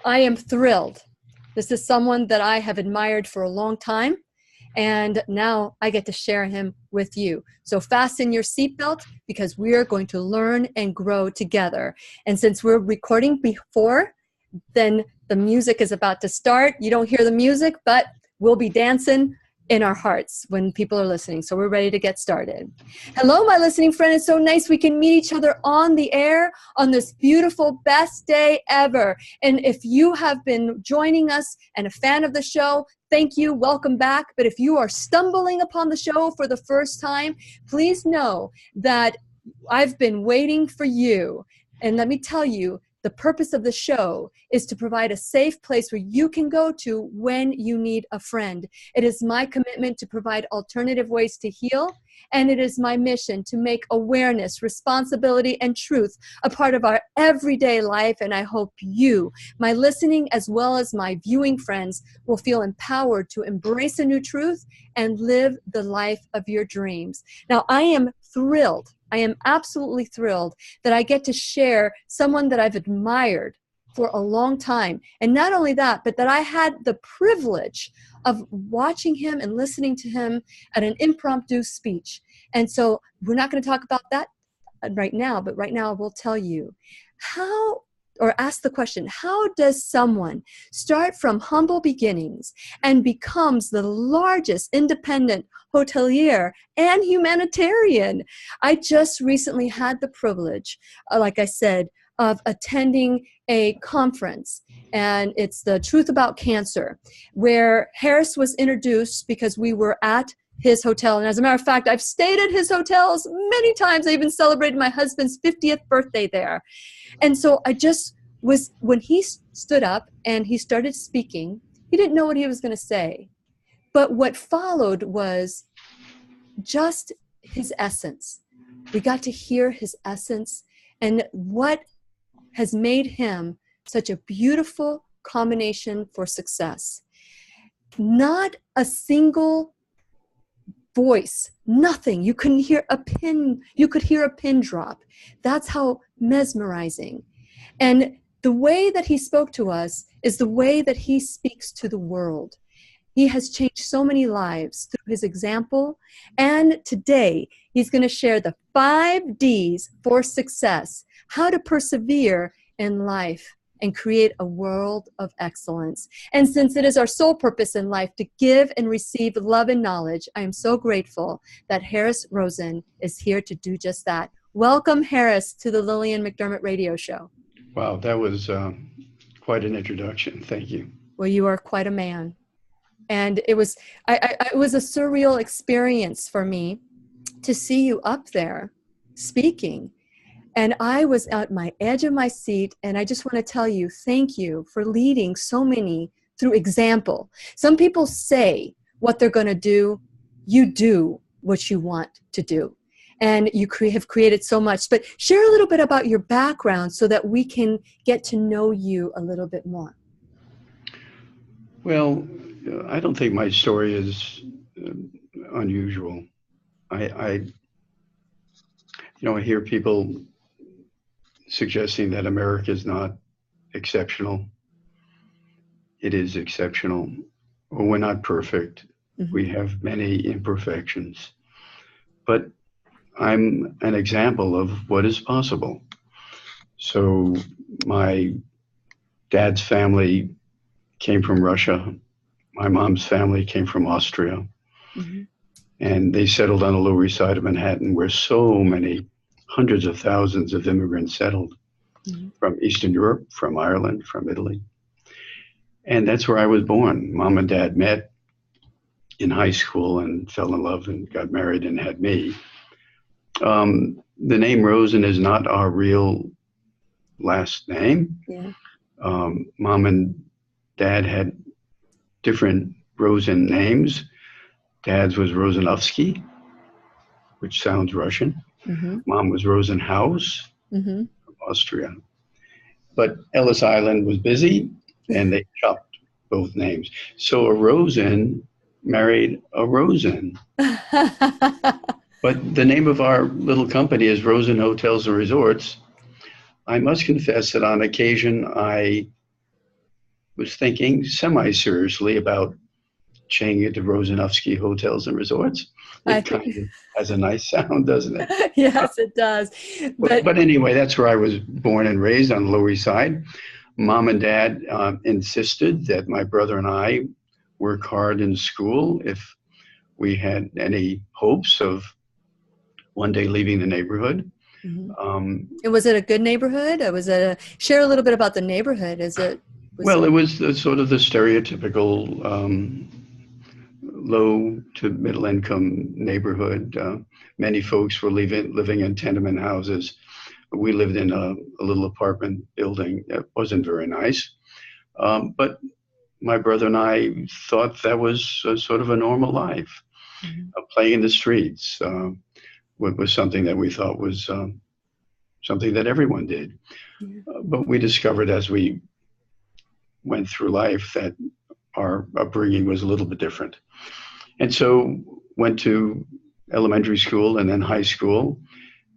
I am thrilled. This is someone that I have admired for a long time, and now I get to share him with you. So fasten your seatbelt, because we are going to learn and grow together. And since we're recording before, then the music is about to start. You don't hear the music, but we'll be dancing in our hearts when people are listening. So we're ready to get started. Hello, my listening friend. It's so nice we can meet each other on the air on this beautiful, best day ever. And if you have been joining us and a fan of the show, thank you. Welcome back. But if you are stumbling upon the show for the first time, please know that I've been waiting for you. And let me tell you, the purpose of the show is to provide a safe place where you can go to when you need a friend. It is my commitment to provide alternative ways to heal, and it is my mission to make awareness, responsibility, and truth a part of our everyday life. And I hope you, my listening as well as my viewing friends, will feel empowered to embrace a new truth and live the life of your dreams. Now, I am thrilled. I am absolutely thrilled that I get to share someone that I've admired for a long time. And not only that, but that I had the privilege of watching him and listening to him at an impromptu speech. And so we're not going to talk about that right now, but right now I will tell you how, or ask the question, how does someone start from humble beginnings and becomes the largest independent hotelier and humanitarian? I just recently had the privilege, like I said, of attending a conference, and it's the Truth About Cancer, where Harris was introduced because we were at his hotel. And as a matter of fact, I've stayed at his hotels many times. I even celebrated my husband's 50th birthday there. And so I just was, when he stood up and he started speaking, he didn't know what he was going to say. But what followed was just his essence. We got to hear his essence and what has made him such a beautiful combination for success. Not a single voice, nothing. You couldn't hear a pin. You could hear a pin drop. That's how mesmerizing. And the way that he spoke to us is the way that he speaks to the world. He has changed so many lives through his example. And today, he's going to share the 5 Ds for success, how to persevere in life and create a world of excellence. And since it is our sole purpose in life to give and receive love and knowledge, I am so grateful that Harris Rosen is here to do just that. Welcome, Harris, to the Lillian McDermott radio show. Wow, that was quite an introduction. Thank you. Well, you are quite a man. And it was it was a surreal experience for me to see you up there speaking. And I was at my edge of my seat, and I just want to tell you, thank you for leading so many through example. Some people say what they're going to do. You do what you want to do. And you have created so much. But share a little bit about your background so that we can get to know you a little bit more. Well, I don't think my story is unusual. I hear people suggesting that America is not exceptional. It is exceptional. Well, we're not perfect. Mm-hmm. We have many imperfections. But I'm an example of what is possible. So my dad's family came from Russia. My mom's family came from Austria. Mm-hmm. And they settled on the Lower East Side of Manhattan, where so many hundreds of thousands of immigrants settled, mm-hmm. from Eastern Europe, from Ireland, from Italy. And that's where I was born. Mom and Dad met in high school and fell in love and got married and had me. The name Rosen is not our real last name. Yeah. Mom and Dad had different Rosen names. Dad's was Rosanovsky, which sounds Russian. Mm-hmm. Mom was Rosenhaus, mm-hmm. from Austria. But Ellis Island was busy, and they chopped both names. So a Rosen married a Rosen. But the name of our little company is Rosen Hotels and Resorts. I must confess that on occasion I was thinking semi-seriously about changing it to Rosanovsky Hotels and Resorts. I It kind think, of has a nice sound, doesn't it? yes, it does. But But anyway, that's where I was born and raised, on the Lower East Side. Mom and Dad insisted that my brother and I work hard in school if we had any hopes of one day leaving the neighborhood. mhm. Um, And was it a good neighborhood? Or was it share a little bit about the neighborhood? Was well, it? it was sort of the stereotypical low to middle income neighborhood. Many folks were living in tenement houses. We lived in a little apartment building that wasn't very nice. But my brother and I thought that was sort of a normal life. Mhm. Playing in the streets was something that we thought was something that everyone did. Yeah. But we discovered as we went through life that our upbringing was a little bit different. And so went to elementary school and then high school.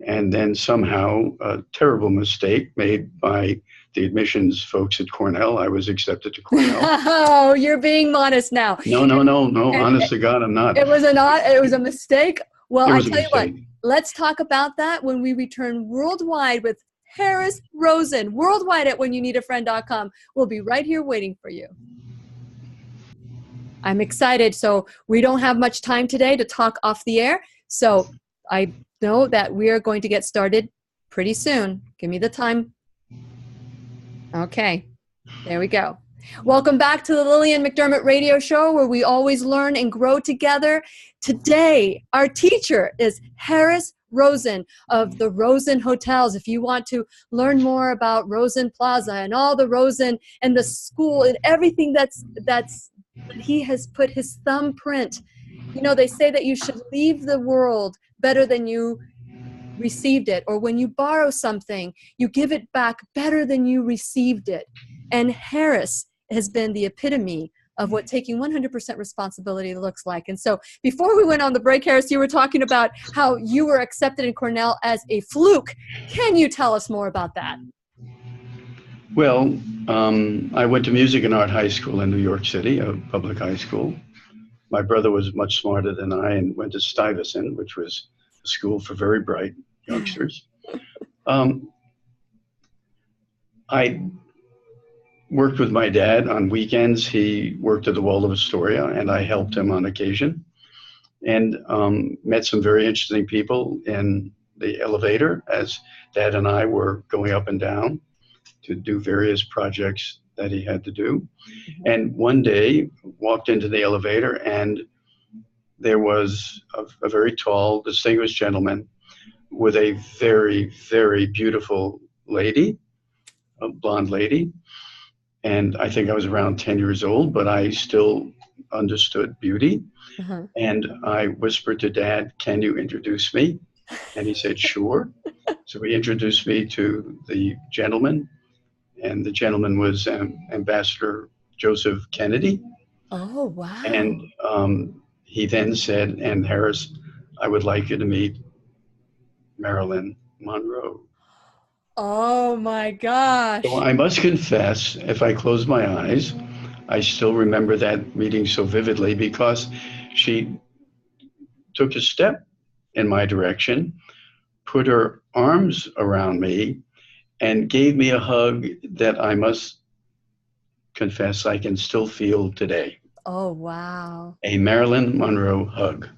And then somehow a terrible mistake made by the admissions folks at Cornell. I was accepted to Cornell. Oh, you're being modest now. No, no, no, no. And Honest to God, I'm not. it was it was a mistake. Well, It I was a tell you what, mistake. let's talk about that when we return worldwide with Harris Rosen, worldwide at whenyouneedafriend.com. We'll be right here waiting for you. I'm excited. So we don't have much time today to talk off the air. So I know that we are going to get started pretty soon. Give me the time. Okay, there we go. Welcome back to the Lillian McDermott radio show, where we always learn and grow together. Today, our teacher is Harris Rosen of the Rosen Hotels. If you want to learn more about Rosen Plaza and all the Rosen and the school and everything that he has put his thumbprint. You know, they say that you should leave the world better than you received it, or when you borrow something, you give it back better than you received it. And Harris has been the epitome of what taking 100% responsibility looks like. And so before we went on the break, Harris, you were talking about how you were accepted in Cornell as a fluke. Can you tell us more about that? Well, I went to Music and Art High School in New York City, a public high school. My brother was much smarter than I and went to Stuyvesant, which was a school for very bright youngsters. I worked with my dad on weekends. He worked at the Waldorf Astoria, and I helped him on occasion. And met some very interesting people in the elevator as Dad and I were going up and down to do various projects that he had to do. And one day, walked into the elevator, and there was a very tall, distinguished gentleman with a very, very beautiful lady, a blonde lady. And I think I was around 10 years old, but I still understood beauty. Uh-huh. And I whispered to Dad, "Can you introduce me?" And he said, "Sure." So he introduced me to the gentleman, and the gentleman was Ambassador Joseph Kennedy. Oh, wow. And he then said, "And Harris, I would like you to meet Marilyn Monroe." Oh, my gosh. So I must confess, if I close my eyes, I still remember that meeting so vividly because she took a step in my direction, put her arms around me, and gave me a hug that I must confess I can still feel today. Oh, wow. A Marilyn Monroe hug.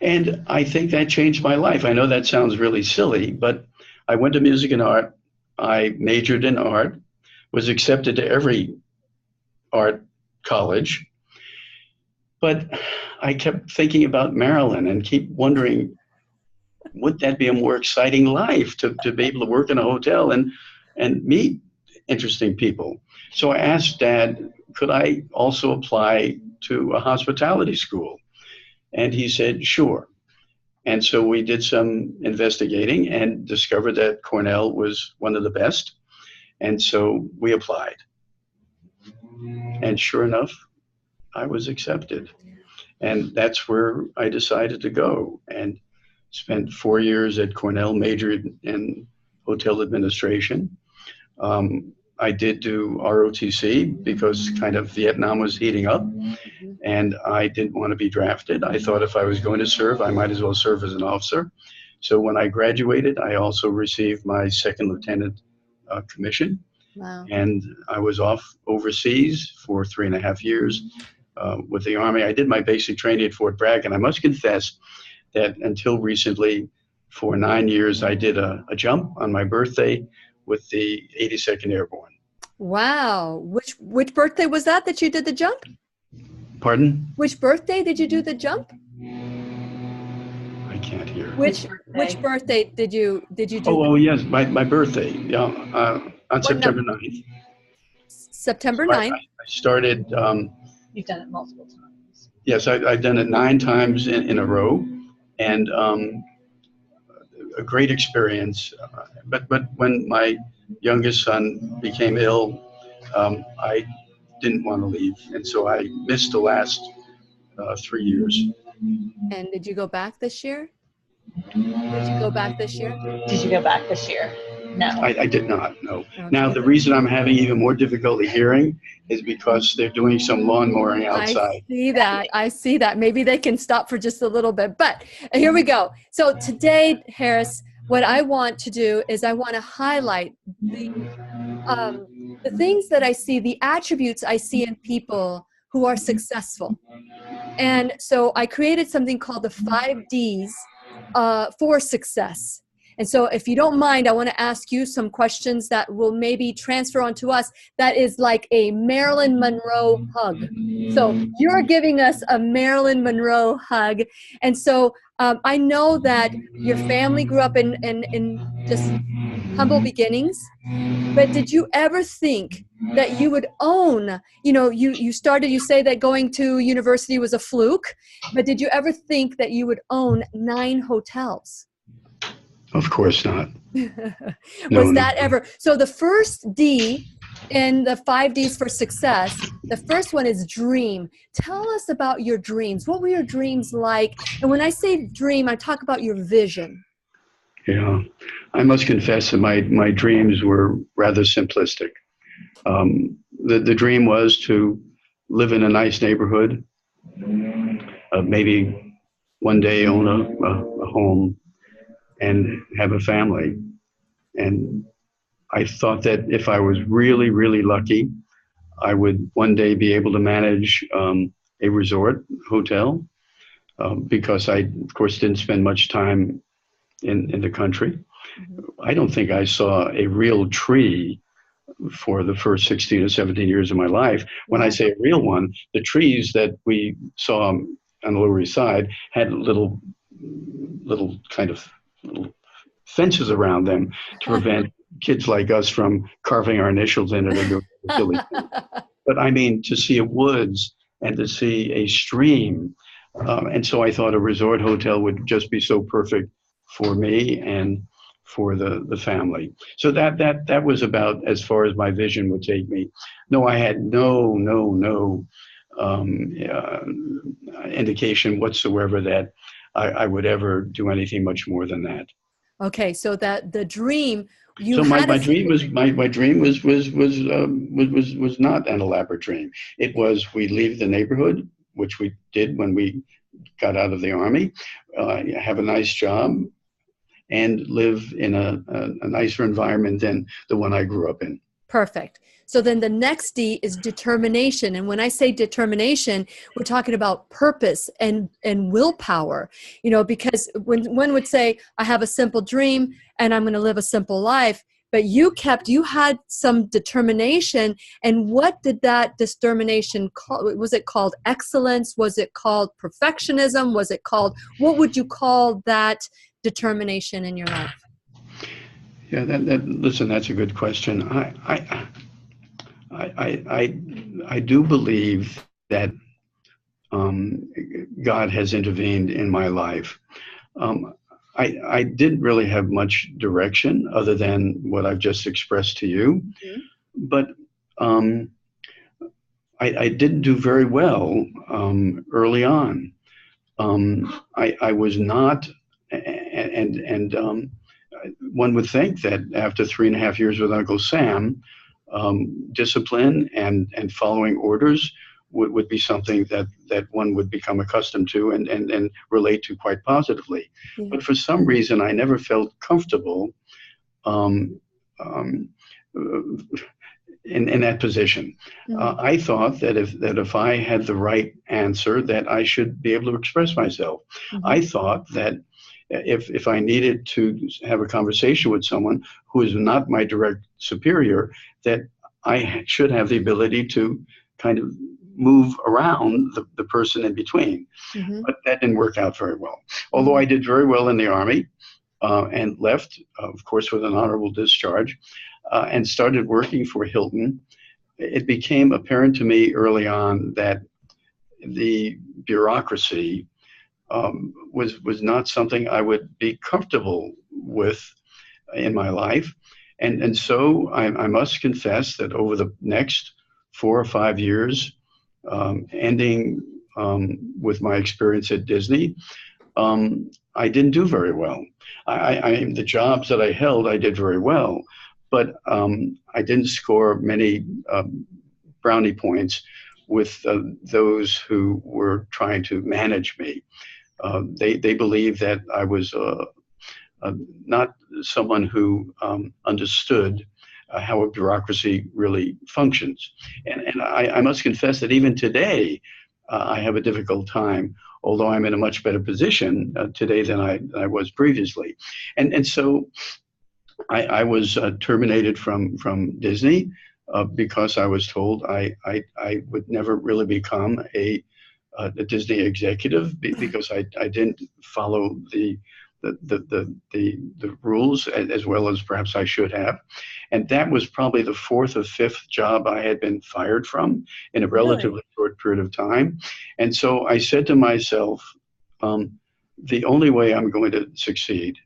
And I think that changed my life. I know that sounds really silly, but I went to music and art. I majored in art, was accepted to every art college. But I kept thinking about Marilyn and keep wondering, would that be a more exciting life to be able to work in a hotel and meet interesting people? So I asked Dad, could I also apply to a hospitality school? And he said, sure. And so we did some investigating and discovered that Cornell was one of the best. And so we applied. And sure enough, I was accepted. And that's where I decided to go, and spent 4 years at Cornell, majored in hotel administration. I did do ROTC because kind of Vietnam was heating up, and I didn't want to be drafted. I thought if I was going to serve, I might as well serve as an officer. So when I graduated, I also received my second lieutenant commission. Wow. And I was off overseas for 3.5 years with the Army. I did my basic training at Fort Bragg, and I must confess that until recently, for 9 years, I did a jump on my birthday with the 82nd Airborne. Wow. Which birthday was that you did the jump? Pardon? Which birthday did you do the jump? I can't hear. Which birthday did you do? Oh yes, my birthday. Yeah, on September 9th. September So 9th. I started. You've done it multiple times. Yes, I've done it 9 times in a row, and a great experience. But when my youngest son became ill, I didn't want to leave, and so I missed the last 3 years. And did you go back this year? Did you go back this year? Did you go back this year? No. I did not, no. Okay. Now, the reason I'm having even more difficulty hearing is because they're doing some lawn mowing outside. I see that. Maybe they can stop for just a little bit. But here we go. So today, Harris, what I want to do is I want to highlight the things that I see, the attributes I see in people who are successful. And so I created something called the 5 Ds for success. And so if you don't mind, I want to ask you some questions that will maybe transfer onto us. That is like a Marilyn Monroe hug. So you're giving us a Marilyn Monroe hug. And so I know that your family grew up in just humble beginnings. But did you ever think that you would own, you say that going to university was a fluke, but did you ever think that you would own 9 hotels? Of course not. Was that ever? So the first D in the 5 Ds for success, the first one is dream. Tell us about your dreams. What were your dreams like? And when I say dream, I talk about your vision. Yeah, I must confess that my dreams were rather simplistic. The dream was to live in a nice neighborhood, maybe one day own a home and have a family. And I thought that if I was really, really lucky, I would one day be able to manage a resort hotel because I, of course, didn't spend much time in the country. I don't think I saw a real tree for the first 16 or 17 years of my life. When I say a real one, the trees that we saw on the Lower East Side had little kind of little fences around them to prevent kids like us from carving our initials in it or doing silly things. But I mean, to see a woods and to see a stream. And so I thought a resort hotel would just be so perfect for me and for the family. So that was about as far as my vision would take me. No, I had no indication whatsoever that I would ever do anything much more than that. Okay, so that the dream my dream was not an elaborate dream. It was we leave the neighborhood, which we did when we got out of the Army, have a nice job, and live in a nicer environment than the one I grew up in. Perfect. So then the next D is determination. And when I say determination, we're talking about purpose and willpower, because when one would say, I have a simple dream and I'm going to live a simple life, but you had some determination. And what did that determination call? Was it called excellence? Was it called perfectionism? Was it called, what would you call that determination in your life? Yeah, listen, that's a good question. I do believe that God has intervened in my life. I didn't really have much direction other than what I've just expressed to you, but I didn't do very well early on. I was not, and one would think that after 3.5 years with Uncle Sam, discipline and following orders would be something that one would become accustomed to and relate to quite positively. Yeah. But for some reason, I never felt comfortable um, um, in that position. Mm-hmm. I thought that if I had the right answer, that I should be able to express myself. Mm-hmm. I thought that if I needed to have a conversation with someone who is not my direct superior, that I should have the ability to kind of move around the person in between. Mm-hmm. But that didn't work out very well. Although I did very well in the Army and left, of course, with an honorable discharge, and started working for Hilton, it became apparent to me early on that the bureaucracy was not something I would be comfortable with in my life. And so I must confess that over the next 4 or 5 years, ending with my experience at Disney, I didn't do very well. The jobs that I held, I did very well, but I didn't score many brownie points with those who were trying to manage me. They believed that I was not someone who understood how a bureaucracy really functions. And I must confess that even today, I have a difficult time, although I'm in a much better position today than I was previously. And so I was terminated from Disney because I was told I would never really become a Disney executive because I didn't follow the rules as well as perhaps I should have. And that was probably the 4th or 5th job I had been fired from in a relatively short period of time. And so I said to myself, the only way I'm going to succeed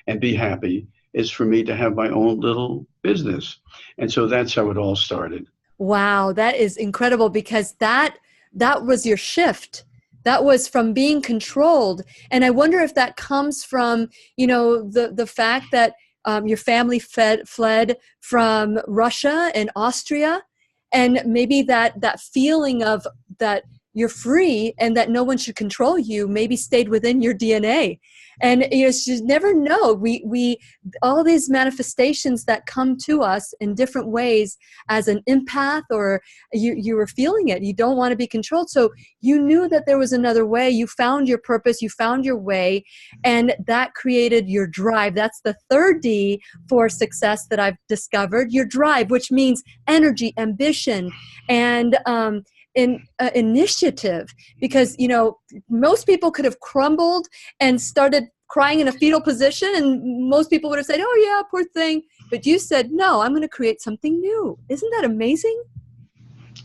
and be happy is for me to have my own little business. And so that's how it all started. Wow, that is incredible, because that was your shift. That was from being controlled. And I wonder if that comes from, the fact that your family fled from Russia and Austria, and maybe that feeling of that you're free and that no one should control you maybe stayed within your DNA. And you just never know. We all these manifestations that come to us in different ways as an empath, or you were feeling it. You don't want to be controlled. So you knew that there was another way. You found your purpose. You found your way. And that created your drive. That's the 3rd D for success that I've discovered. Your drive, which means energy, ambition, and initiative. Because, most people could have crumbled and started crying in a fetal position, and most people would have said, oh yeah, poor thing. But you said, no, I'm going to create something new. Isn't that amazing?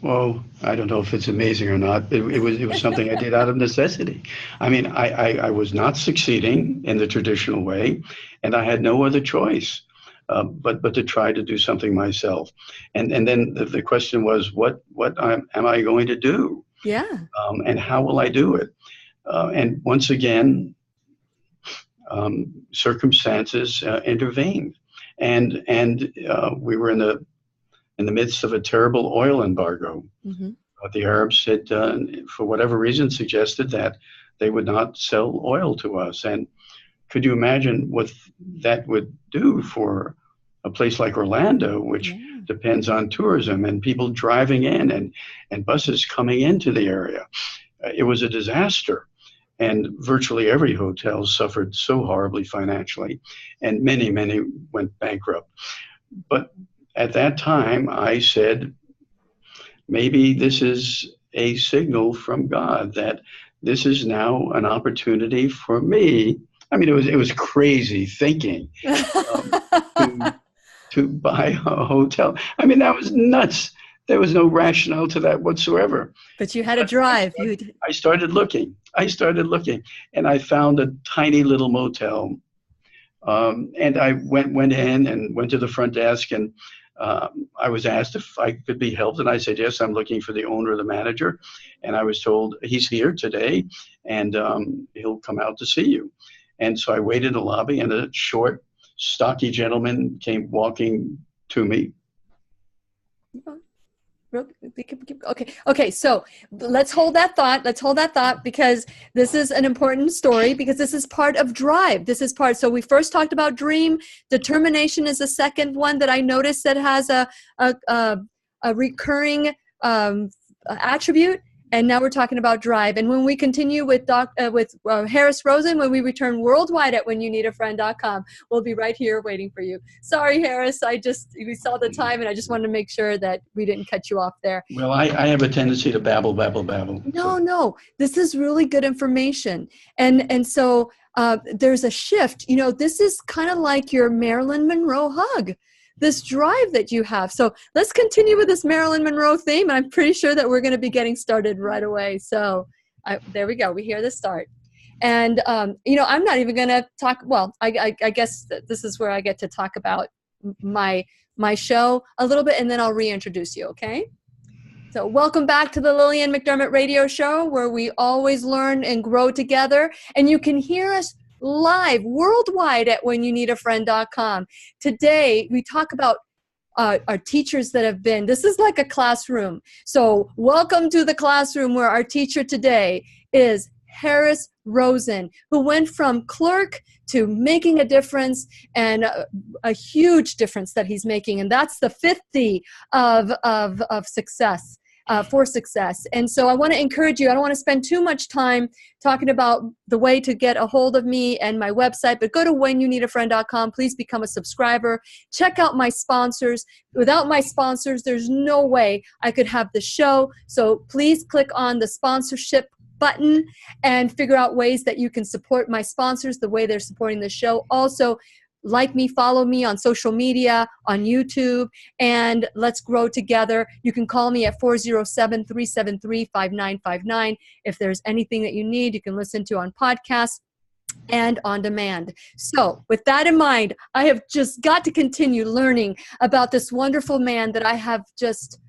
Well, I don't know if it's amazing or not. It was something I did out of necessity. I mean, I was not succeeding in the traditional way, and I had no other choice but to try to do something myself. And then the question was, what am I going to do? Yeah. And how will I do it? And once again, circumstances intervened, and we were in the midst of a terrible oil embargo. Mm-hmm. The Arabs had, for whatever reason, suggested that they would not sell oil to us. And could you imagine what that would do for a place like Orlando, which depends on tourism and people driving in and buses coming into the area? It was a disaster. And virtually every hotel suffered so horribly financially, and many, many went bankrupt. But at that time, I said, maybe this is a signal from God that this is now an opportunity for me. I mean, it was crazy thinking to buy a hotel. I mean, that was nuts. There was no rationale to that whatsoever. But you had a drive. I started looking, and I found a tiny little motel. And I went in and went to the front desk, and I was asked if I could be helped, and I said, yes, I'm looking for the owner or the manager. And I was told, he's here today, and he'll come out to see you. And so I waited in the lobby, and a short, stocky gentleman came walking to me. Okay. So let's hold that thought. Let's hold that thought, because this is an important story, because this is part of drive. This is part. So we first talked about dream. Determination is the second one that I noticed that has a recurring attribute. And now we're talking about drive. And when we continue with Harris Rosen, when we return worldwide at whenyouneedafriend.com, we'll be right here waiting for you. Sorry, Harris. We saw the time, and I just wanted to make sure that we didn't cut you off there. Well, I have a tendency to babble. No. This is really good information. And so there's a shift. This is kind of like your Marilyn Monroe hug. This drive that you have. So let's continue with this Marilyn Monroe theme. And I'm pretty sure that we're going to be getting started right away. So there we go. We hear the start. And, I'm not even going to talk. Well, I guess this is where I get to talk about my show a little bit, and then I'll reintroduce you. Okay. So welcome back to the Lillian McDermott radio show, where we always learn and grow together. And you can hear us live worldwide at whenyouneedafriend.com. Today, we talk about our teachers that have been, this is like a classroom. So welcome to the classroom, where our teacher today is Harris Rosen, who went from clerk to making a difference, and a huge difference that he's making. And that's the fifth D of success. For success. And so I want to encourage you. I don't want to spend too much time talking about the way to get a hold of me and my website, but go to whenyouneedafriend.com. Please become a subscriber. Check out my sponsors. Without my sponsors, there's no way I could have the show. So please click on the sponsorship button and figure out ways that you can support my sponsors the way they're supporting the show. Also, like me, follow me on social media, on YouTube, and let's grow together. You can call me at 407-373-5959. If there's anything that you need, you can listen to on podcasts and on demand. So with that in mind, I have just got to continue learning about this wonderful man that I have just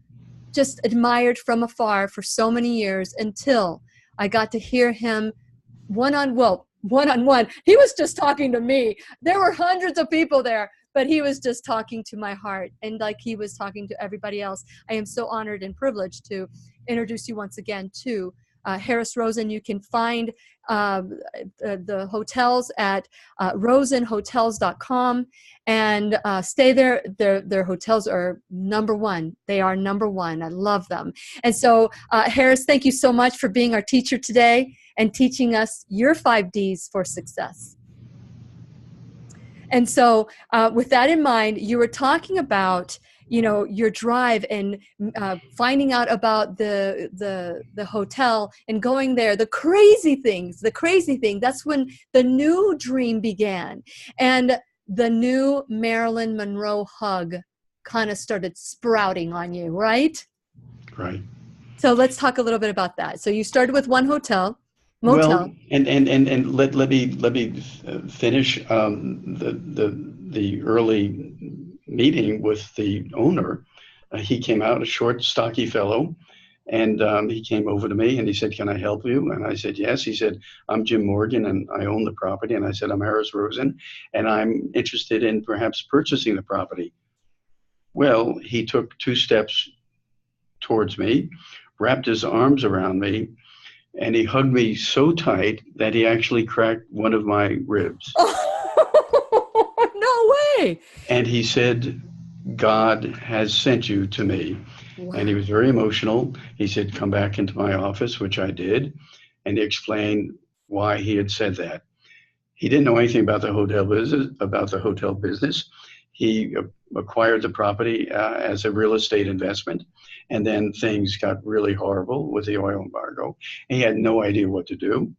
admired from afar for so many years, until I got to hear him one-on-one. He was just talking to me. There were hundreds of people there, but he was just talking to my heart, and like he was talking to everybody else. I am so honored and privileged to introduce you once again to Harris Rosen. You can find the hotels at rosenhotels.com and stay there. Their hotels are number one. They are number one. I love them. And so, Harris, thank you so much for being our teacher today and teaching us your 5 Ds for success. And so with that in mind, you were talking about, your drive and finding out about the hotel and going there, the crazy thing, that's when the new dream began. And the new Marilyn Monroe hug kind of started sprouting on you, right? Right. So let's talk a little bit about that. So you started with one motel. Well, and let me finish the early meeting with the owner. He came out, a short, stocky fellow, and he came over to me and he said, "Can I help you?" And I said, "Yes." He said, "I'm Jim Morgan and I own the property." And I said, "I'm Harris Rosen and I'm interested in perhaps purchasing the property." Well, he took 2 steps towards me, wrapped his arms around me, and he hugged me so tight that he actually cracked one of my ribs. Oh, no way. And he said, "God has sent you to me." Wow. And he was very emotional. He said, "Come back into my office," which I did. And he explained why he had said that. He didn't know anything about the hotel business. He acquired the property as a real estate investment. And then things got really horrible with the oil embargo. He had no idea what to do.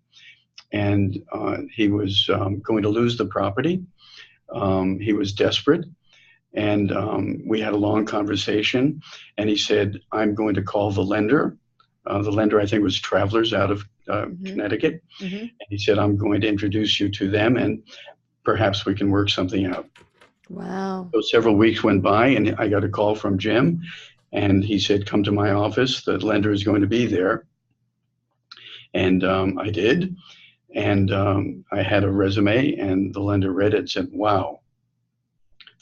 And he was going to lose the property. He was desperate. And we had a long conversation. And he said, "I'm going to call the lender." The lender, I think, was Travelers out of Connecticut. Mm-hmm. And he said, "I'm going to introduce you to them and perhaps we can work something out." Wow. So several weeks went by and I got a call from Jim and he said, "Come to my office. The lender is going to be there." And I did. And I had a resume and the lender read it and said, "Wow,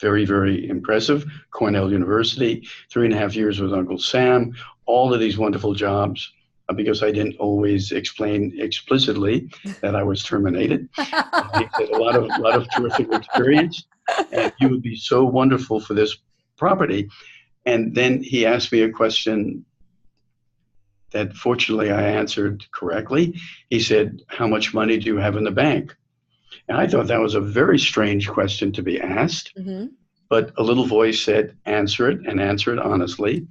Very, very impressive. Cornell University, 3.5 years with Uncle Sam, all of these wonderful jobs, because I didn't always explain explicitly that I was terminated. He said, a lot of terrific experience, and you would be so wonderful for this property. And then he asked me a question that fortunately I answered correctly. He said, how much money do you have in the bank? And I thought that was a very strange question to be asked, but a little voice said, answer it, and answer it honestly.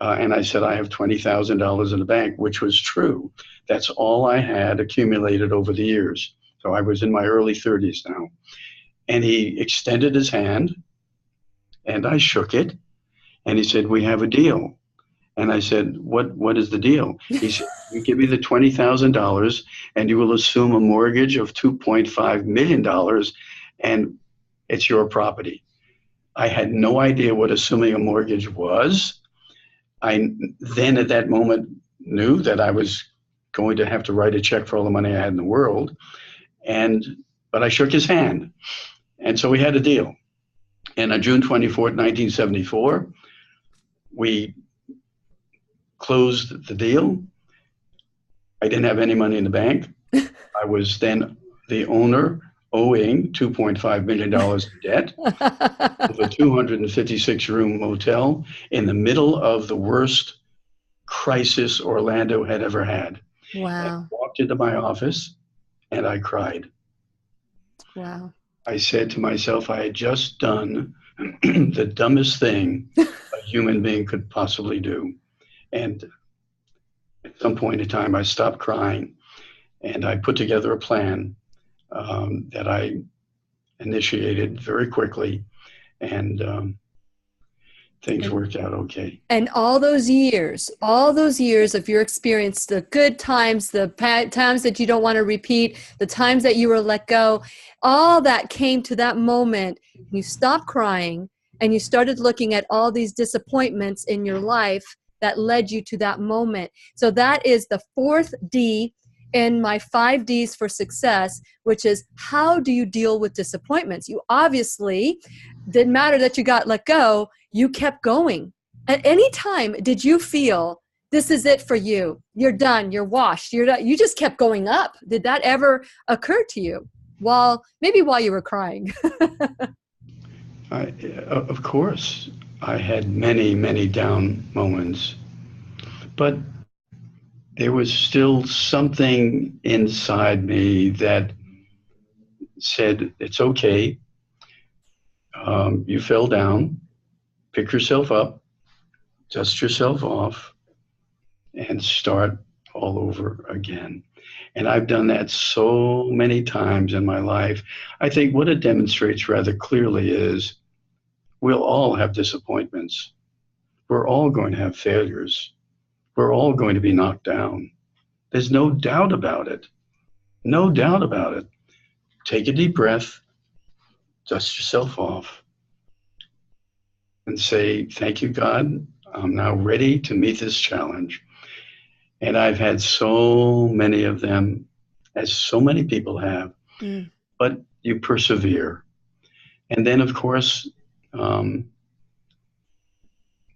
And I said, I have $20,000 in the bank, which was true. That's all I had accumulated over the years. So I was in my early 30s now. And he extended his hand, and I shook it, and he said, we have a deal. And I said, what is the deal? He said, you give me the $20,000 and you will assume a mortgage of $2.5 million, and it's your property. I had no idea what assuming a mortgage was. I then at that moment knew that I was going to have to write a check for all the money I had in the world. But I shook his hand. And so we had a deal. And on June 24th, 1974, we closed the deal. I didn't have any money in the bank. I was then the owner owing $2.5 million in debt of a 256-room motel in the middle of the worst crisis Orlando had ever had. Wow. I walked into my office and I cried. Wow. I said to myself, I had just done the dumbest thing a human being could possibly do. And at some point in time, I stopped crying and I put together a plan that I initiated very quickly, and things worked out okay. And all those years of your experience, the good times, the times that you don't want to repeat, the times that you were let go, all that came to that moment. You stopped crying and you started looking at all these disappointments in your life that led you to that moment. So that is the fourth D in my 5 Ds for success, which is, how do you deal with disappointments? You obviously, didn't matter that you got let go, you kept going. At any time, did you feel this is it for you? You're done, you're washed, you're done. You just kept going up. Did that ever occur to you? Maybe while you were crying. Of course, I had many, many down moments, but there was still something inside me that said, it's okay. You fell down, pick yourself up, dust yourself off, and start all over again. And I've done that so many times in my life. I think what it demonstrates rather clearly is we'll all have disappointments. We're all going to have failures. We're all going to be knocked down. There's no doubt about it. No doubt about it. Take a deep breath, dust yourself off, and say, thank you, God. I'm now ready to meet this challenge. And I've had so many of them, as so many people have, but you persevere. And then, of course, when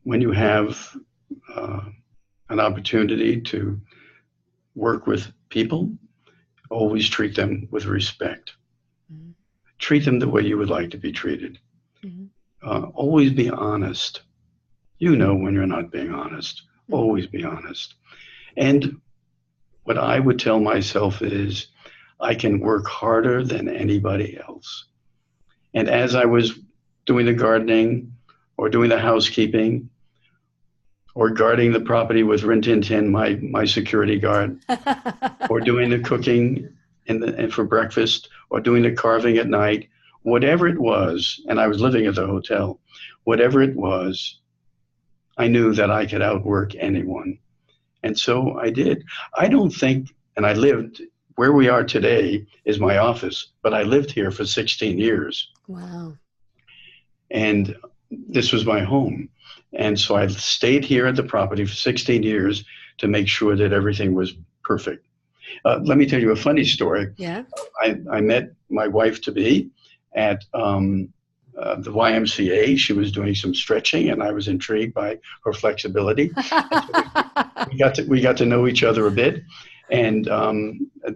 you have an opportunity to work with people, always treat them with respect. Treat them the way you would like to be treated. Always be honest. You know when you're not being honest. Always be honest. And what I would tell myself is, I can work harder than anybody else. And as I was doing the gardening or doing the housekeeping or guarding the property with Rin Tin Tin, my security guard, or doing the cooking and for breakfast, or doing the carving at night, whatever it was, and I was living at the hotel, whatever it was, I knew that I could outwork anyone. And so I did. I don't think, and I lived, where we are today is my office, but I lived here for 16 years. Wow. And this was my home. And so I stayed here at the property for 16 years to make sure that everything was perfect. Let me tell you a funny story. Yeah. I met my wife-to-be at the YMCA. She was doing some stretching, and I was intrigued by her flexibility. We got to know each other a bit, and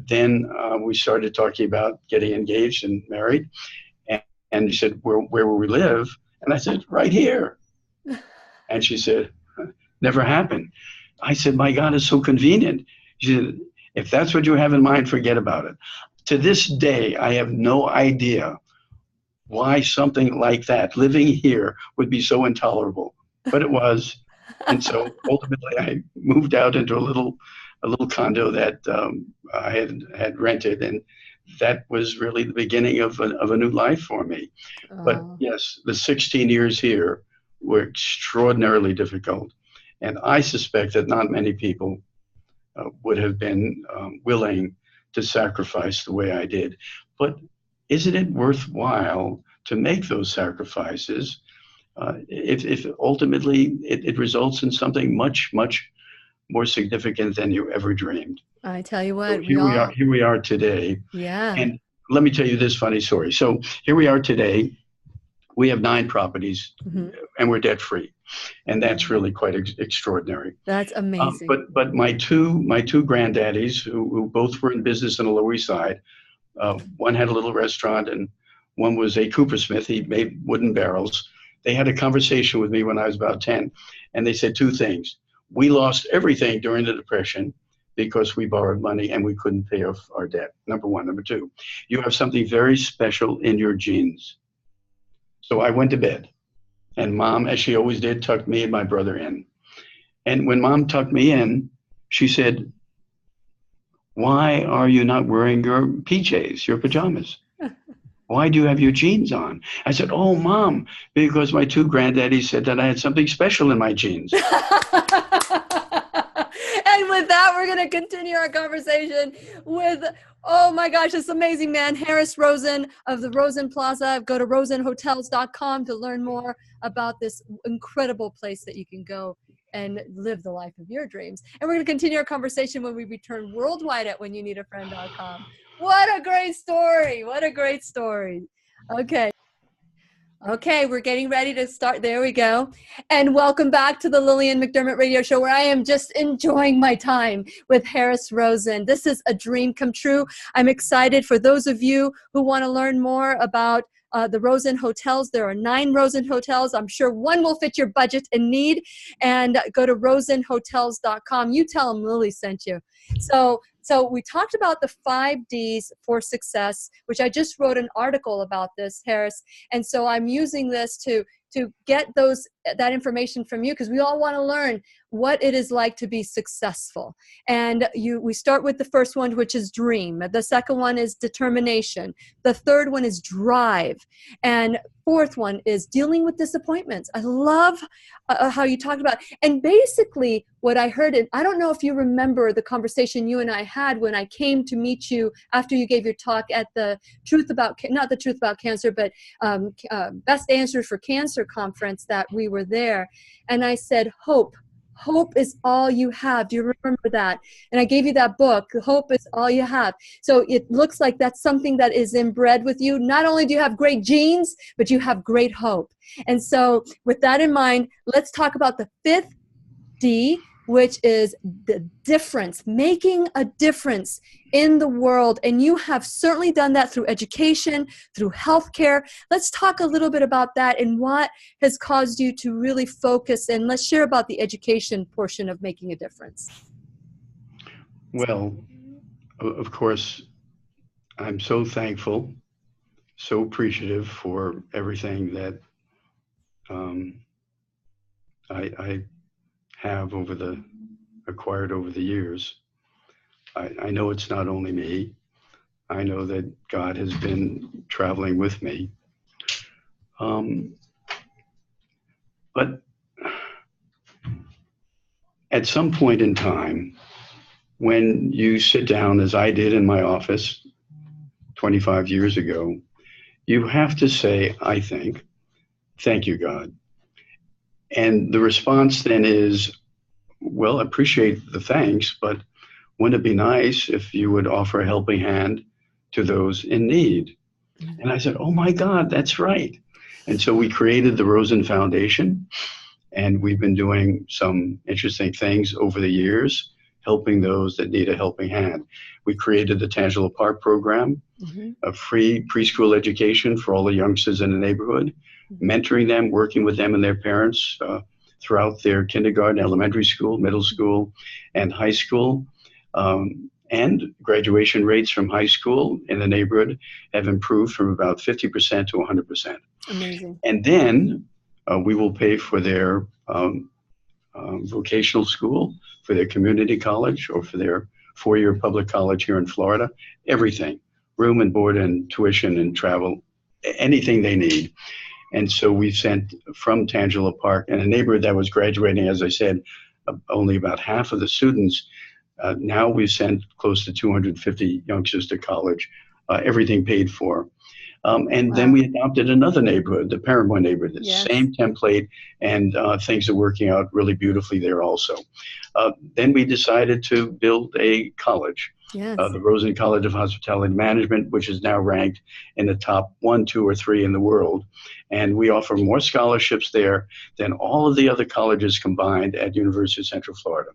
then we started talking about getting engaged and married. And she said, "Where will we live?" And I said, "Right here." And she said, "Never happened." I said, "My God, it's so convenient." She said, "If that's what you have in mind, forget about it." To this day, I have no idea why something like that, living here, would be so intolerable, but it was. And so ultimately, I moved out into a little condo that I had rented, and that was really the beginning of a new life for me. But yes, the 16 years here were extraordinarily difficult, and I suspect that not many people would have been willing to sacrifice the way I did. But isn't it worthwhile to make those sacrifices if ultimately it results in something much, much more significant than you ever dreamed? I tell you what, So here we are today. Yeah. And let me tell you this funny story. So here we are today. We have 9 properties, and we're debt free, and that's really quite extraordinary. That's amazing. But my two granddaddies, who both were in business on the Lower East Side, one had a little restaurant, and one was a coopersmith. He made wooden barrels. They had a conversation with me when I was about 10, and they said 2 things. We lost everything during the Depression because we borrowed money and we couldn't pay off our debt. Number 1. Number 2, you have something very special in your genes. So I went to bed, and Mom, as she always did, tucked me and my brother in. And when Mom tucked me in, she said, "Why are you not wearing your PJs, your pajamas? Why do you have your jeans on?" I said, "Oh, Mom, because my 2 granddaddies said that I had something special in my jeans." And with that, we're going to continue our conversation with, oh my gosh, this amazing man, Harris Rosen of the Rosen Plaza. Go to rosenhotels.com to learn more about this incredible place that you can go and live the life of your dreams. And we're going to continue our conversation when we return worldwide at whenyouneedafriend.com. What a great story. What a great story. Okay, we're getting ready to start. There we go. And welcome back to the Lillian McDermott radio show, where I am just enjoying my time with Harris Rosen. This is a dream come true. I'm excited for those of you who want to learn more about the Rosen Hotels. There are 9 Rosen Hotels. I'm sure one will fit your budget and need. And go to rosenhotels.com. You tell them Lily sent you. So we talked about the 5 Ds for success, which I just wrote an article about this, Harris. And so I'm using this to get that information from you, because we all want to learn what it is like to be successful. And we start with the first one, which is dream. The second one is determination. The third one is drive. And fourth one is dealing with disappointments. I love how you talked about, and basically what I heard, and I don't know if you remember the conversation you and I had when I came to meet you after you gave your talk at the not the Truth About Cancer, but Best Answers for Cancer conference that we were there. And I said, hope is all you have. Do you remember that? And I gave you that book, Hope is All You Have. So it looks like that's something that is inbred with you. Not only do you have great genes, but you have great hope. And so with that in mind, let's talk about the 5th D, which is the difference, making a difference in the world. And you have certainly done that through education, through healthcare. Let's talk a little bit about that and what has caused you to really focus. And let's share about the education portion of making a difference. Well, of course, I'm so thankful, so appreciative for everything that I have acquired over the years. I know it's not only me. I know that God has been traveling with me. But at some point in time, when you sit down, as I did in my office 25 years ago, you have to say, I think, "Thank you, God." And the response then is, well, appreciate the thanks, but wouldn't it be nice if you would offer a helping hand to those in need? And I said, oh my God, that's right. And so we created the Rosen Foundation, and we've been doing some interesting things over the years, helping those that need a helping hand. We created the Tangela Park program, a free preschool education for all the youngsters in the neighborhood, mentoring them, working with them and their parents throughout their kindergarten, elementary school, middle school, and high school. And graduation rates from high school in the neighborhood have improved from about 50% to 100%. Amazing. And then we will pay for their vocational school, for their community college, or for their four-year public college here in Florida. Everything, room and board and tuition and travel, anything they need. And so we sent from Tangela Park, in a neighborhood that was graduating, as I said, only about half of the students. Now we've sent close to 250 youngsters to college, everything paid for. And then we adopted another neighborhood, the Paramore neighborhood, the same template, and things are working out really beautifully there also. Then we decided to build a college, the Rosen College of Hospitality Management, which is now ranked in the top 1, 2, or 3 in the world. And we offer more scholarships there than all of the other colleges combined at University of Central Florida.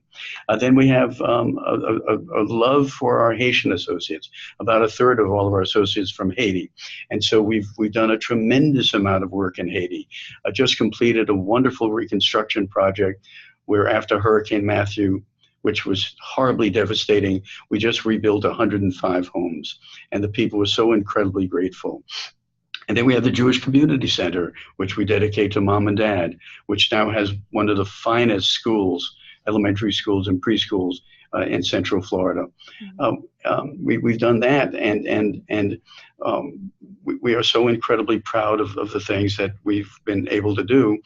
Then we have a love for our Haitian associates, about a third of all of our associates from Haiti. And so we've done a tremendous amount of work in Haiti. Just completed a wonderful reconstruction project where after Hurricane Matthew, which was horribly devastating, we just rebuilt 105 homes, and the people were so incredibly grateful. And then we have the Jewish Community Center, which we dedicate to mom and dad, which now has one of the finest schools, elementary schools and preschools in Central Florida. We've done that, and we are so incredibly proud of the things that we've been able to do,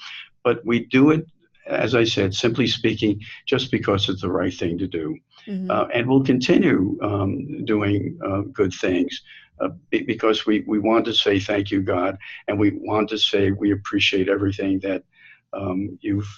but we do it, as I said, simply speaking, just because it's the right thing to do. And we'll continue doing good things because we want to say thank you, God, and we want to say we appreciate everything that you've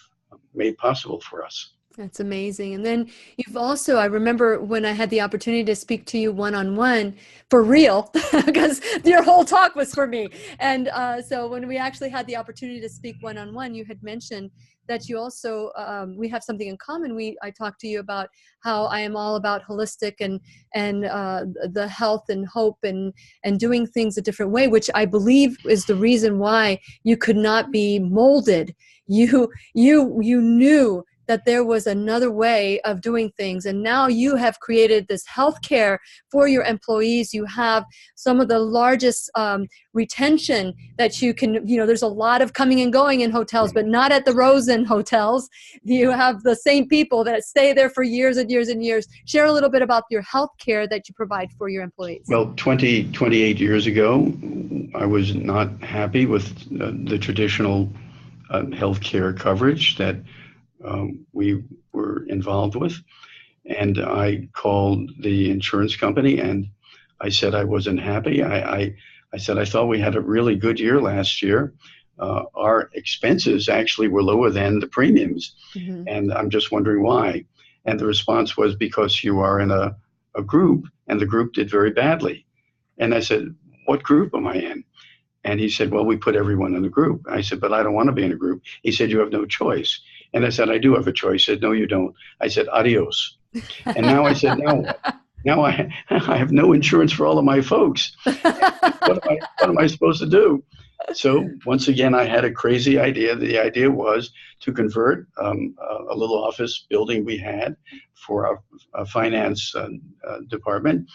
made possible for us. That's amazing. And then you've also, I remember when I had the opportunity to speak to you one-on-one for real, because your whole talk was for me. And so when we actually had the opportunity to speak one-on-one, you had mentioned that you also, we have something in common. I talked to you about how I am all about holistic and the health and hope and doing things a different way, which I believe is the reason why you could not be molded. You knew that there was another way of doing things. And now you have created this healthcare for your employees. You have some of the largest retention that you can, there's a lot of coming and going in hotels, but not at the Rosen hotels. You have the same people that stay there for years and years and years. Share a little bit about your healthcare that you provide for your employees. Well, 28 years ago, I was not happy with the traditional healthcare coverage that we were involved with. And I called the insurance company and I said I wasn't happy. I said I thought we had a really good year last year. Our expenses actually were lower than the premiums. And I'm just wondering why. And the response was because you are in a group and the group did very badly. And I said, what group am I in? And he said, well, we put everyone in a group. I said, but I don't want to be in a group. He said, you have no choice. And I said, I do have a choice. He said, no, you don't. I said, adios. And now I said, now I have no insurance for all of my folks. What am I supposed to do? So once again, I had a crazy idea. The idea was to convert a little office building we had for our finance department.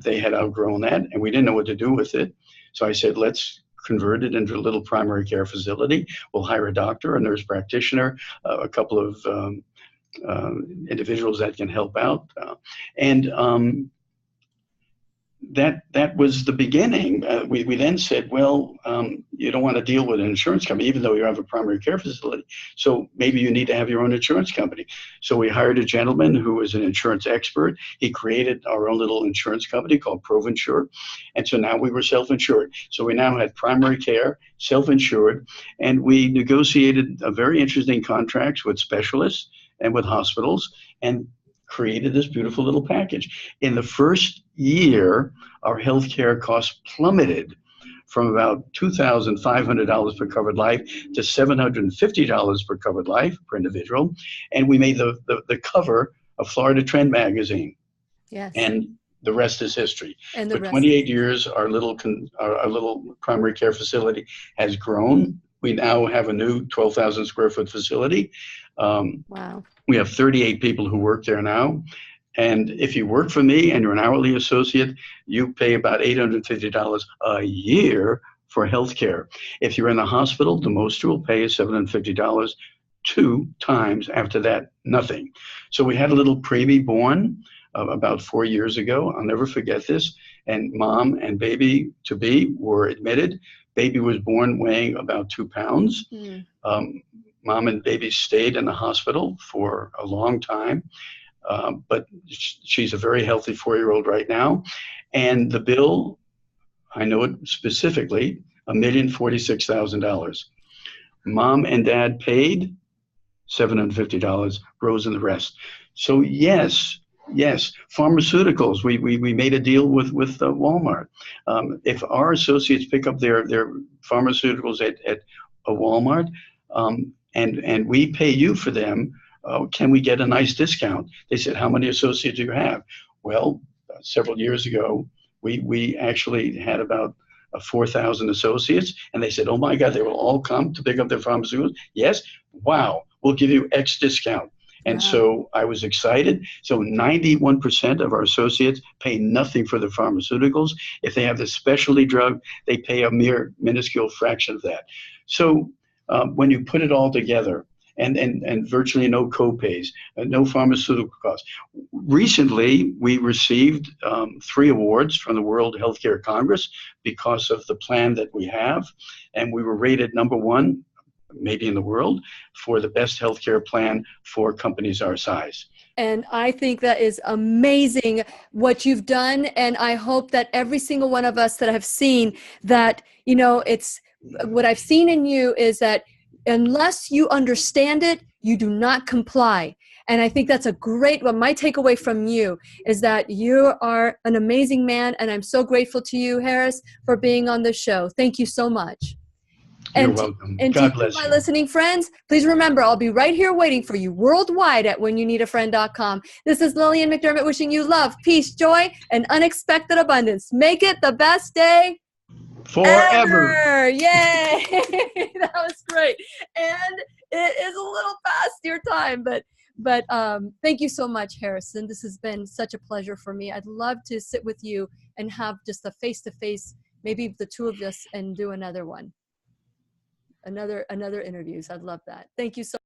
They had outgrown that, and we didn't know what to do with it. So I said, let's convert it into a little primary care facility. We'll hire a doctor, a nurse practitioner, a couple of individuals that can help out. That was the beginning. We then said, well, you don't want to deal with an insurance company, even though you have a primary care facility. So maybe you need to have your own insurance company. So we hired a gentleman who was an insurance expert. He created our own little insurance company called ProVensure. And so now we were self-insured. So we now had primary care, self-insured, and we negotiated a very interesting contracts with specialists and with hospitals and created this beautiful little package. In the first year, our healthcare costs plummeted from about $2,500 per covered life to $750 per covered life per individual. And we made the cover of Florida Trend magazine. Yes. And the rest is history. And For 28 years, our little primary care facility has grown. We now have a new 12,000 square foot facility. Wow. We have 38 people who work there now. And if you work for me and you're an hourly associate, you pay about $850 a year for health care. If you're in the hospital, the most you will pay is $750. 2 times after that, nothing. So we had a little preemie born about 4 years ago. I'll never forget this. And mom and baby to be were admitted. Baby was born weighing about 2 pounds. Mom and baby stayed in the hospital for a long time. But she's a very healthy 4-year-old right now. And the bill, I know it specifically, $1,046,000. Mom and dad paid $750, Rosen the rest. So yes, pharmaceuticals. We made a deal with Walmart. If our associates pick up their pharmaceuticals at a Walmart, and we pay you for them, can we get a nice discount? They said, how many associates do you have? Well, several years ago, we actually had about 4,000 associates, and they said, oh my God, they will all come to pick up their pharmaceuticals? Yes? Wow, we'll give you X discount. And so I was excited. So 91% of our associates pay nothing for their pharmaceuticals. If they have the specialty drug, they pay a mere minuscule fraction of that. So when you put it all together, and virtually no copays, no pharmaceutical costs. Recently, we received 3 awards from the World Healthcare Congress because of the plan that we have, and we were rated #1, maybe in the world, for the best healthcare plan for companies our size. And I think that is amazing what you've done. And I hope that every single one of us that have seen that, it's what I've seen in you is that unless you understand it, you do not comply. And I think that's a great one. My takeaway from you is that you are an amazing man. And I'm so grateful to you, Harris, for being on the show. Thank you so much. You're welcome. God bless you. My listening friends, please remember, I'll be right here waiting for you worldwide at whenyouneedafriend.com. This is Lillian McDermott wishing you love, peace, joy, and unexpected abundance. Make it the best day forever. Ever. Yay! That was great. And it is a little past your time, but thank you so much, Harrison. This has been such a pleasure for me. I'd love to sit with you and have just a face-to-face, maybe the 2 of us, and do another one. Another interviews. I'd love that. Thank you so